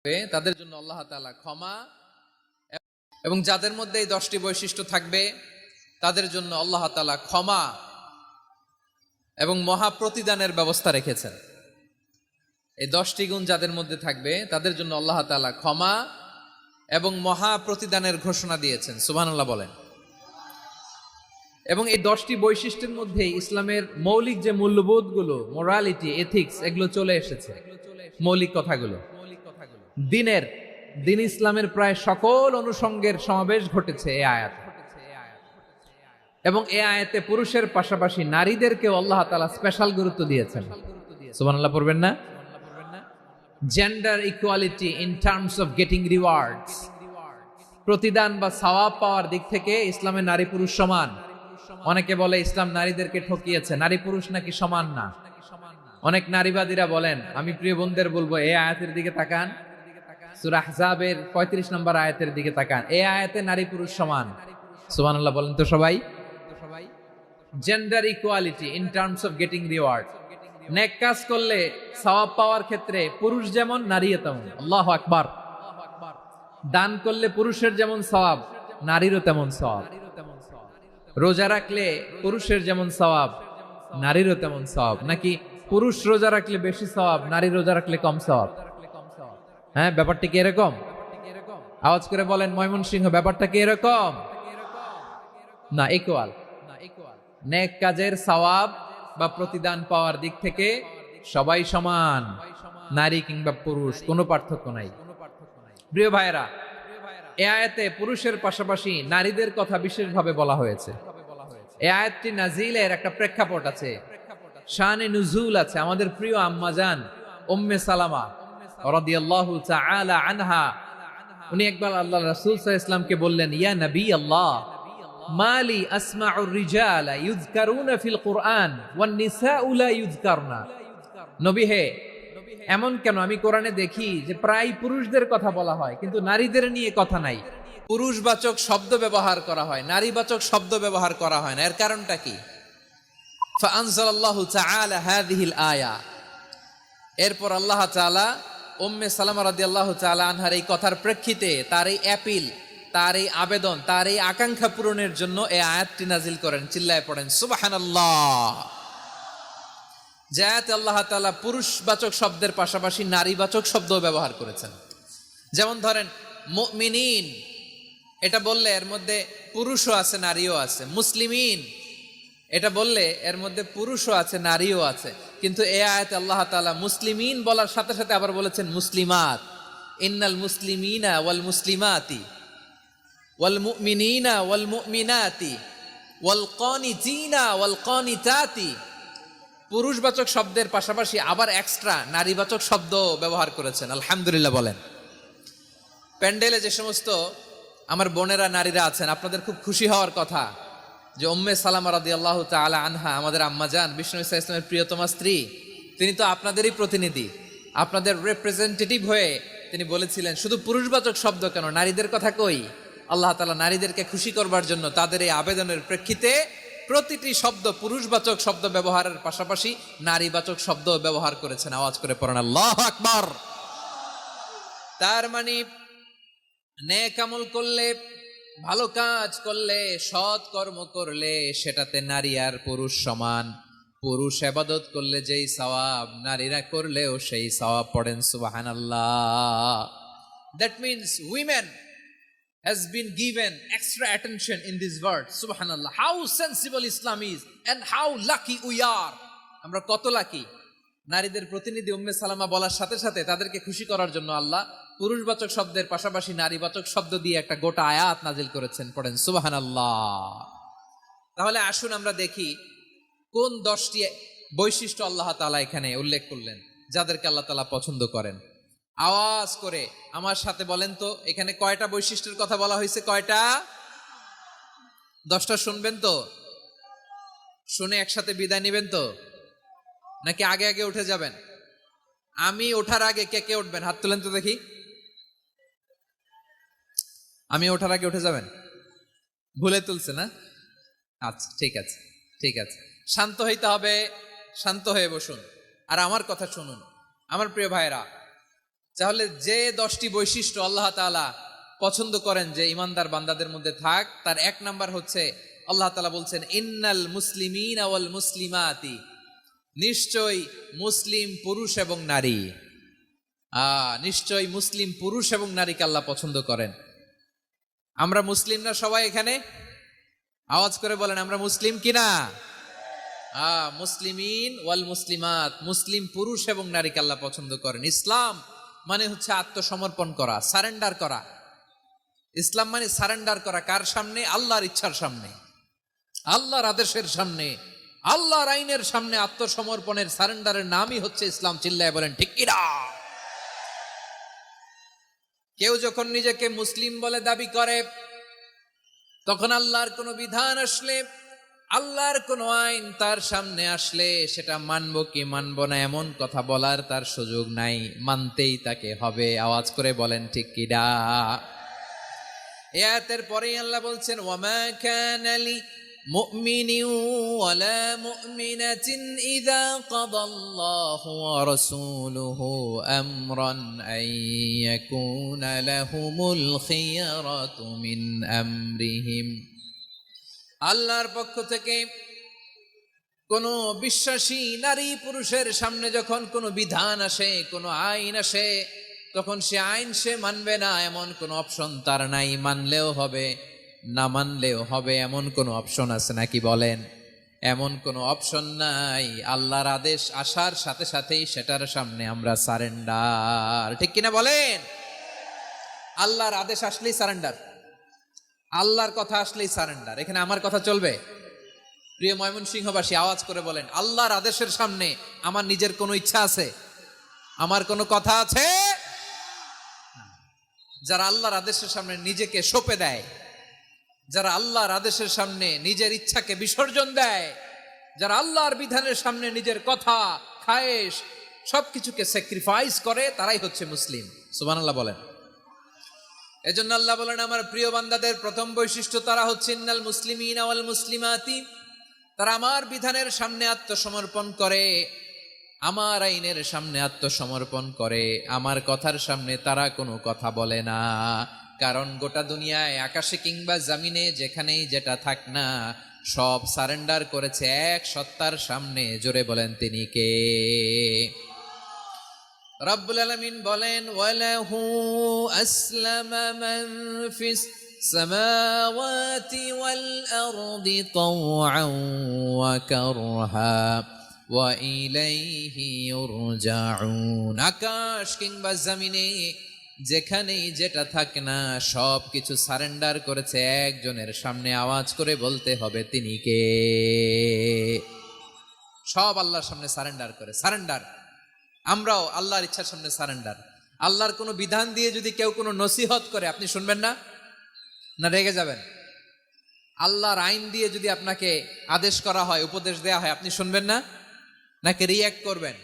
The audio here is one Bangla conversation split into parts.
তাদের জন্য আল্লাহ তাআলা ক্ষমা, এবং যাদের মধ্যে এই 10টি বৈশিষ্ট্য থাকবে তাদের জন্য আল্লাহ তাআলা ক্ষমা এবং মহা প্রতিদানের ব্যবস্থা রেখেছেন। এই 10টি গুণ যাদের মধ্যে থাকবে তাদের জন্য আল্লাহ তাআলা ক্ষমা এবং মহা প্রতিদানের ঘোষণা দিয়েছেন। সুবহানাল্লাহ বলেন। এবং এই 10টি বৈশিষ্ট্যের মধ্যে ইসলামের মৌলিক যে মূল্যবোধগুলো, মোরালিটি, এথিক্স, এগুলো চলে এসেছে। মৌলিক কথাগুলো দিন ইসলামের প্রায় সকল অনুষঙ্গের সমাবেশ ঘটেছে এই আয়াত। এবং এই আয়াতে পুরুষের পাশাপাশি নারীদেরকেও আল্লাহ তাআলা স্পেশাল গুরুত্ব দিয়েছেন। সুবহানাল্লাহ পড়বেন না? Gender equality in terms of getting rewards, প্রতিদান বা সওয়াব পাওয়ার দিক থেকে ইসলামে নারী পুরুষ সমান। অনেকে বলে ইসলাম নারীদেরকে ঠকিয়েছে, নারী পুরুষ নাকি সমান না। অনেক নারীবাদীরা বলেন, আমি প্রিয় বোনদের বলবো এই আয়াতের দিকে তাকান, সূরা আহজাবের 35 নম্বর আয়াতের দিকে তাকান। এই আয়াতে নারী পুরুষ সমান। সুবহানাল্লাহ বলেন তো সবাই। Gender equality in terms of getting reward, নেক কাজ করলে সওয়াব পাওয়ার ক্ষেত্রে পুরুষ যেমন নারীও তেমন। আল্লাহু আকবার। দান করলে পুরুষের যেমন সওয়াব, নারীরও তেমন সওয়াব। রোজা রাখলে পুরুষের যেমন সওয়াব, নারীরও তেমন সওয়াব। নাকি পুরুষ রোজা রাখলে বেশি সওয়াব, নারী রোজা রাখলে কম সওয়াব? হ্যাঁ, ব্যাপারটা কি এরকম? আওয়াজ করে বলেন ময়মনসিংহ, ব্যাপারটা কি এরকম? না, ইকুয়াল। নেক কাজের সওয়াব বা প্রতিদান পাওয়ার দিক থেকে সবাই সমান, নারী কিংবা পুরুষ, কোনো পার্থক্য নাই। প্রিয় ভাইরা, এই আয়াতে পুরুষের পাশাপাশি নারীদের কথা বিশেষভাবে বলা হয়েছে। এই আয়াতটি নাজিলের একটা প্রেক্ষাপট আছে, শানে নুজুল আছে। আমাদের প্রিয় আম্মাজান উম্মে সালামা রাদিয়াল্লাহু তাআলা আনহা, উনি একবার আল্লাহর রাসূল সাল্লাল্লাহু আলাইহি ওয়াসাল্লামকে বললেন, ইয়া নবী আল্লাহ, মালি আসমাউর রিজালা ইউযকারুনা ফিল কুরআন ওয়ান নিসাউ লা ইউযকারনা। নবী হে, এমন কেন আমি কোরআনে দেখি যে প্রায় পুরুষদের কথা বলা হয় কিন্তু নারীদের নিয়ে কথা নাই। পুরুষবাচক শব্দ ব্যবহার করা হয়, নারীবাচক শব্দ ব্যবহার করা হয় না। এর কারণটা কি? ফাআনজালাল্লাহু তাআলা হাযিহিল আয়া। এরপর আল্লাহ তাআলা উম্মে সালামা রাদিয়াল্লাহু তাআলা আনহার এই কথার প্রেক্ষিতে, তার এই অ্যাপিল, তার এই আবেদন, তার এই আকাঙ্ক্ষা পূরণের জন্য এই আয়াতটি নাজিল করেন। চিল্লায় পড়েন সুবহানাল্লাহ। জায়াতে আল্লাহ তাআলা পুরুষবাচক শব্দের পাশাপাশি নারীবাচক শব্দও ব্যবহার করেছেন। যেমন ধরেন মুমিনিন, এটা বললে এর মধ্যে পুরুষও আছে নারীও আছে। মুসলিমিন, এটা বললে এর মধ্যে পুরুষও আছে নারীও আছে। কিন্তু এই আয়াতে আল্লাহ তাআলা মুসলিমিন বলার সাথে সাথে আবার বলেছেন মুসলিমাত। ইন্নাল মুসলিমিনা ওয়াল মুসলিমাতি ওয়াল মুমিনিনা ওয়াল মুমিনাতি ওয়াল কানিতিনা ওয়াল কানিতাতি। পুরুষবাচক শব্দের পাশাপাশি আবার এক্সট্রা নারীবাচক শব্দ ব্যবহার করেছেন। আলহামদুলিল্লাহ বলেন। প্যান্ডেলে যে সমস্ত আমার বোনেরা নারীরা আছেন, আপনাদের খুব খুশি হওয়ার কথা যে উম্মে সালামা রাদিয়াল্লাহু তাআলা আনহা, আমাদের আম্মাজান বিষ্ণু ঈসা ইসলামের প্রিয়তমা স্ত্রী, তিনি তো আপনাদেরই প্রতিনিধি, আপনাদের রিপ্রেজেন্টেটিভ হয়ে তিনি বলেছিলেন শুধু পুরুষবাচক শব্দ কেন, নারীদের কথা কই। আল্লাহ তাআলা নারীদেরকে খুশি করবার জন্য তাদের এই আবেদনের প্রেক্ষিতে প্রতিটি শব্দ পুরুষবাচক শব্দ ব্যবহারের পাশাপাশি নারীবাচক শব্দ ব্যবহার করেছেন। আওয়াজ করে পড়েন আল্লাহু আকবার। তার মানে নেক আমল করলে, ভালো কাজ করলে, সৎ কর্ম করলে সেটাতে নারী আর পুরুষ সমান। পুরুষ ইবাদত করলে যেই সওয়াব, নারীরা করলেও সেই সওয়াব। পড়েন সুবহানাল্লাহ। That means women has been given extra attention in this word. Subhanallah. How sensible Islam is and how lucky we are. আমরা কত লাকি। নারীদের প্রতিনিধি উম্মে সালামা বলার সাথে সাথে তাদেরকে খুশি করার জন্য আল্লাহ পুরুষবাচক শব্দের পাশাপাশি নারীবাচক শব্দ দিয়ে একটা গোটা আয়াত নাজিল করেছেন। পড়েন সুবহানাল্লাহ। তাহলে আসুন আমরা দেখি কোন 10টি বৈশিষ্ট্য আল্লাহ তাআলা এখানে উল্লেখ করলেন যাদেরকে আল্লাহ তাআলা পছন্দ করেন। আওয়াজ করে আমার সাথে বলেন তো, এখানে কয়টা বৈশিষ্ট্যের কথা বলা হয়েছে? কয়টা? 10টা শুনবেন তো? শুনে একসাথে বিদায় নেবেন তো, নাকি আগে আগে উঠে যাবেন? আমি ওঠার আগে কে কে উঠবেন? হাত তুলেন তো দেখি। আমি ওঠার আগে উঠে যাবেন? ভুলে তুলছে না? আচ্ছা, ঠিক আছে, ঠিক আছে। শান্ত হইতে হবে, শান্ত হয়ে বসুন আর আমার কথা শুনুন। আমার প্রিয় ভাইরা, তাহলে যে 10টি বৈশিষ্ট্য আল্লাহ তাআলা পছন্দ করেন যে ইমানদার বান্দাদের মধ্যে থাক, তার এক নাম্বার হচ্ছে আল্লাহ তাআলা বলছেন ইন্নাল মুসলিমিনা ওয়াল মুসলিমাতি, নিশ্চয় মুসলিম পুরুষ এবং নারী, নিশ্চয় মুসলিম পুরুষ এবং নারীকে আল্লাহ পছন্দ করেন। আমরা মুসলিম না সবাই এখানে? আওয়াজ করে বলেন আমরা মুসলিম কিনা? মুসলিমিন ওয়াল মুসলিমাত, মুসলিম পুরুষ এবং নারীকে আল্লাহ পছন্দ করেন। ইসলাম মানে হচ্ছে আত্মসমর্পণ করা, সারেন্ডার করা। ইসলাম মানে সারেন্ডার করা কার সামনে? আল্লাহর ইচ্ছার সামনে, আল্লাহর আদেশের সামনে, আল্লাহর আইনের সামনে আত্মসমর্পণের সারেন্ডারের নামই হচ্ছে ইসলাম। চিল্লায় বলেন ঠিক কিনা? কেউ যখন নিজেকে মুসলিম বলে দাবি করে, তখন আল্লাহর কোনো বিধান আসলে, আল্লাহর কোনো আইন তার সামনে আসলে সেটা মানবো কি মানবো না এমন কথা বলার তার সুযোগ নাই, মানতেই তাকে হবে। আওয়াজ করে বলেন ঠিক কিনা? এই আয়াতের পরেই আল্লাহ বলছেন ওয়ামা কানা লি মুমিনিন ওয়ালা মুমিনাতিন ইযা কাদাল্লাহু ওয়া রাসূলুহু আমরান আন ইয়াকুনা লাহুমুল খিয়ারাতু মিন আমরিহিম। আল্লাহর পক্ষ থেকে কোনো বিশ্বাসী নারী পুরুষের সামনে যখন কোনো বিধান আসে, কোনো আইন আসে, তখন সে আইন সে মানবে না এমন কোনো অপশন তার নাই। মানলেও হবে, না মানলেও হবে এমন কোনো অপশন আছে নাকি বলেন? এমন কোনো অপশন নাই। আল্লাহর আদেশ আসার সাথে সাথেই সেটার সামনে আমরা সারেন্ডার। ঠিক কিনা বলেন? আল্লাহর আদেশ আসলেই সারেন্ডার, আল্লাহর কথা আসলেই সারেন্ডার। এখানে আমার কথা চলবে? প্রিয় ময়মনসিংহবাসী আওয়াজ করে বলেন আল্লাহর আদেশের সামনে আমার নিজের কোনো ইচ্ছা আছে? আমার কোনো কথা আছে? যারা আল্লাহর আদেশের সামনে নিজেকে সঁপে দেয়, যারা আল্লাহর আদেশের সামনে নিজের ইচ্ছাকে বিসর্জন দেয়, যারা আল্লাহর বিধানের সামনে নিজের কথা, খায়েশ সবকিছুকে স্যাক্রিফাইস করে, তারাই হচ্ছে মুসলিম। সুবহানাল্লাহ বলেন। এজন্য আল্লাহ বলেন আমার প্রিয় বান্দাদের প্রথম বৈশিষ্ট্য তারা হচ্ছে ইন্নাল মুসলিমিনা ওয়াল মুসলিমাতি, তারা আমার বিধানের সামনে আত্মসমর্পণ করে, আমার আইনের সামনে আত্মসমর্পণ করে, আমার কথার সামনে তারা কোনো কথা বলে না। কারণ গোটা দুনিয়ায় আকাশে কিংবা জমিনে যেখানেই যেটা থাক না, সব সারেন্ডার করেছে এক সত্তার সামনে। জোরে বলেন তিনি কে? রব্বুল আলামিন বলেন ওয়ালাহু আসলামা মান ফিস সামাওয়াতি ওয়াল আরদি তাওআন ওয়া কারহা ওয়া ইলাইহি ইউরজাউন। আকাশ কিংবা জমিনে যেখানেই যেটা থাকে না, সব কিছু সারেন্ডার করেছে একজনের সামনে। আওয়াজ করে বলতে হবে তিনি কে? সব আল্লাহর সামনে সারেন্ডার করে। সারেন্ডার। আমরাও আল্লাহর ইচ্ছার সামনে সারেন্ডার। আল্লাহর কোনো বিধান দিয়ে যদি কেউ কোনো নসিহত করে, আপনি শুনবেন না? না রেগে যাবেন? আল্লাহর আইন দিয়ে যদি আপনাকে আদেশ করা হয়, উপদেশ দেয়া হয়, আপনি শুনবেন না? নাকি রিয়্যাক্ট করবেন?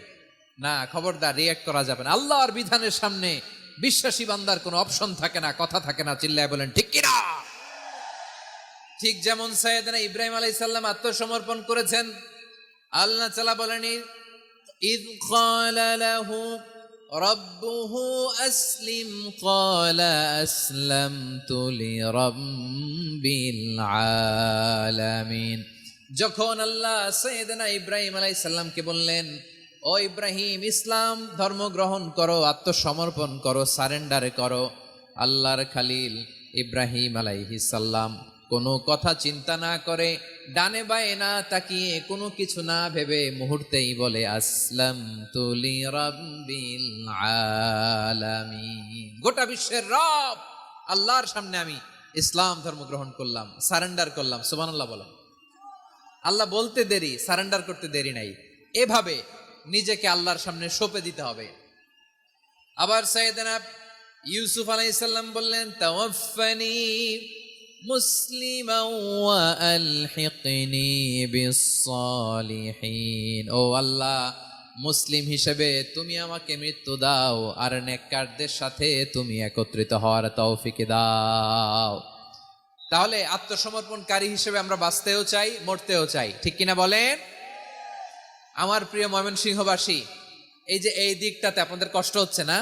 না, খবরদার, রিয়্যাক্ট করা যাবে না। আল্লাহর বিধানের সামনে বিশ্বাসী বান্দার কোনো অপশন থাকে না, কথা থাকে না। চিল্লায় বলেন ঠিক কিনা? ঠিক যেমন সাইয়েদনা ইব্রাহিম আলাইহিস সালাম আত্মসমর্পণ করেছেন। আল্লাহ তাআলা বলেন ইয ক্বালা লাহু রাব্বুহু আসলিম ক্বালা আসলামতু লিরাব্বিল আলামিন। যখন আল্লাহ সাইয়েদনা ইব্রাহিম আলাইহিস সালামকে বললেন ও ইব্রাহিম ইসলাম ধর্ম গ্রহণ করো, আত্মসমর্পণ করো, সারেন্ডার করো, আল্লাহর খালিল ইব্রাহিম আলাইহিস সালাম কোনো কথা চিন্তা না করে, ডানে বায়ে না তাকিয়ে, কোনো কিছু না ভেবে মুহূর্তেই বলে আসলামতু লিরাব্বিল আলামিন। গোটা বিশ্বের রব আল্লাহর সামনে আমি ইসলাম ধর্ম গ্রহণ করলাম, সারেন্ডার করলাম। সুবহানাল্লাহ বলেন। আল্লাহ বলতে দেরি, সারেন্ডার করতে দেরি নাই। এভাবে নিজেকে আল্লাহর সামনে সঁপে দিতে হবে। আবার সাইয়েদনা ইউসুফ আলাইহিস সালাম বললেন তাওয়াফফানি মুসলিমান ওয়া আলহিকনি বিস-সালিহিন। ও আল্লাহ, মুসলিম হিসেবে তুমি আমাকে মৃত্যু দাও, আর নেককারদের সাথে তুমি একত্রিত হওয়ার তৌফিক দাও। তাহলে আত্মসমর্পণকারী হিসেবে আমরা বাঁচতেও চাই, মরতেও চাই। ঠিক কিনা বলেন? আমার প্রিয় ময়মনসিংহবাসী, এই যে এই দিকটাতে আপনাদের কষ্ট হচ্ছে না?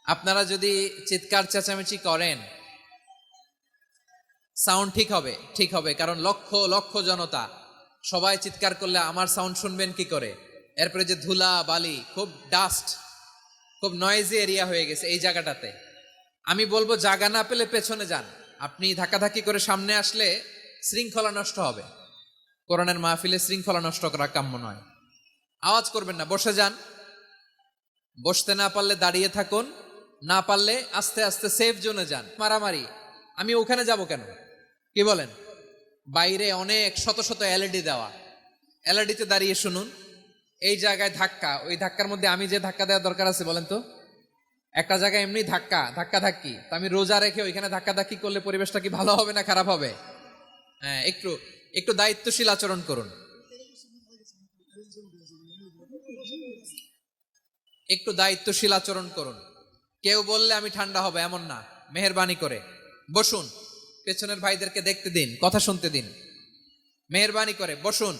আপনারা যদি চিৎকার চেঁচামেচি করেন, সাউন্ড ঠিক হবে, কারণ লক্ষ লক্ষ জনতা সবাই চিৎকার করলে আমার সাউন্ড শুনবেন কি করে? এরপরে যে ধুলা বালি, খুব ডাস্ট, খুব নয়েজি এরিয়া হয়ে গেছে এই জায়গাটাতে। আমি বলবো জায়গা না পেলে পেছনে যান। আপনি ধাক্কাধাক্কি করে সামনে আসলে শৃঙ্খলা নষ্ট হবে। কোরআনের মাহফিলে শৃঙ্খলা নষ্ট করা কাম্য নয়। আওয়াজ করবেন না, বসে যান। বসতে না পারলে দাঁড়িয়ে থাকুন, না পারলে আস্তে আস্তে সেফ জোনে যান। মারামারি, আমি ওখানে যাব কেন? কি বলেন? বাইরে অনেক শত শত এলইডি দেওয়া, এলইডিতে দাঁড়িয়ে শুনুন। এই জায়গায় ধাক্কা, ওই ধাক্কার মধ্যে আমি যে ধাক্কা দেওয়ার দরকার আছে বলেন তো? একটা জায়গায় এমনি ধাক্কা ধাক্কি, তো আমি রোজা রেখে ওইখানে ধাক্কা ধাক্কি করলে পরিবেশটা কি ভালো হবে না খারাপ হবে? হ্যাঁ, একটু একটু দায়িত্বশীল আচরণ করুন, একটু দায়িত্বশীল আচরণ করুন। কেউ বললে আমি ঠান্ডা হবে এমন না, মেহেরবানি করে বসুন। পেছনের ভাইদেরকে দেখতে দিন, কথা শুনতে দিন, মেহেরবানি করে বসুন।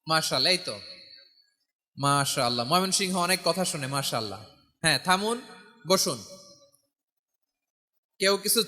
মাশাআল্লাহ, এই তো মাশাআল্লাহ, ময়মনসিংহ অনেক কথা শুনে, মাশাআল্লাহ। হ্যাঁ, থামুন, বসুন। কেউ কিছু